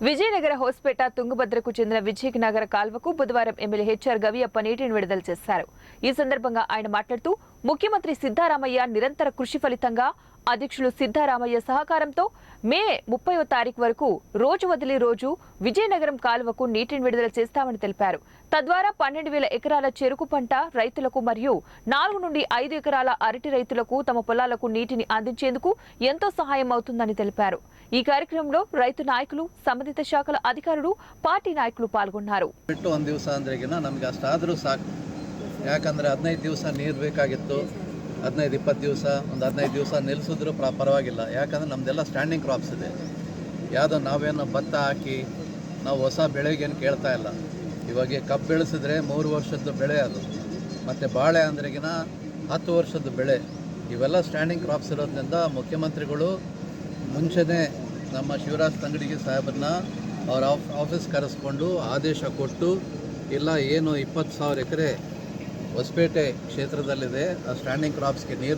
విజయనగర హోస్పేట తుంగభద్రకు చెందిన విజయనగర కాల్వకు బుధవారం MLA HR Gaviyappa నీటిని విడుదల చేశారు. ఈ సందర్భంగా ఆయన మాట్లాడుతూ ముఖ్యమంత్రి సిద్ధారామయ్య నిరంతర కృషి ఫలితంగా అధ్యక్షులు సిద్ధారామయ్య సహకారంతో మే 30వ తారీఖు వరకు రోజు వదిలి రోజు విజయనగరం కాలువకు నీటిని విడుదల చేస్తామని తెలిపారు. తద్వారా 12,000 ఎకరాల చెరుకు పంట రైతులకు మరియు 4 నుండి 5 ఎకరాల అరటి రైతులకు తమ పొలాలకు నీటిని అందించేందుకు ఎంతో సహాయం అవుతుందని తెలిపారు. ఈ కార్యక్రమంలో రైతు నాయకులు, సంబంధిత శాఖల అధికారులు, పార్టీ నాయకులు పాల్గొన్నారు. ಒಂದು ದಿವಸ ಅಂದ್ರೆಗಿನ ನಮಗೆ ಅಷ್ಟಾದರೂ ಸಾಕು. ಯಾಕಂದರೆ 15 ದಿವಸ ನೀರು ಬೇಕಾಗಿತ್ತು. 15-20 ದಿವಸ, ಒಂದು 15 ದಿವಸ ನಿಲ್ಲಿಸಿದ್ರು ಪರವಾಗಿಲ್ಲ. ಯಾಕಂದರೆ ನಮ್ಮದೆಲ್ಲ ಸ್ಟ್ಯಾಂಡಿಂಗ್ ಕ್ರಾಪ್ಸ್ ಇದೆ. ಯಾವುದೋ ನಾವೇನು ಭತ್ತ ಹಾಕಿ ನಾವು ಹೊಸ ಬೆಳೆಗೇನು ಕೇಳ್ತಾ ಇಲ್ಲ. ಇವಾಗ ಕಬ್ಬು ಬೆಳೆಸಿದ್ರೆ 3 ವರ್ಷದ ಬೆಳೆ ಅದು, ಮತ್ತು ಬಾಳೆ ಅಂದ್ರೆಗಿನ 10 ವರ್ಷದ ಬೆಳೆ. ಇವೆಲ್ಲ ಸ್ಟ್ಯಾಂಡಿಂಗ್ ಕ್ರಾಪ್ಸ್ ಇರೋದ್ರಿಂದ ಮುಖ್ಯಮಂತ್ರಿಗಳು ಮುಂಚೆನೇ ನಮ್ಮ ಶಿವರಾಜ್ ತಂಗಡಿಗೆ ಸಾಹೇಬ್ರನ್ನ ಅವ್ರ ಆಫೀಸ್ ಕರೆಸ್ಕೊಂಡು ಆದೇಶ ಕೊಟ್ಟು, ಇಲ್ಲ ಏನು 20,000 ಎಕರೆ ಹೊಸಪೇಟೆ ಕ್ಷೇತ್ರದಲ್ಲಿದೆ ಆ ಸ್ಟ್ಯಾಂಡಿಂಗ್ ಕ್ರಾಪ್ಸ್ಗೆ ನೀರು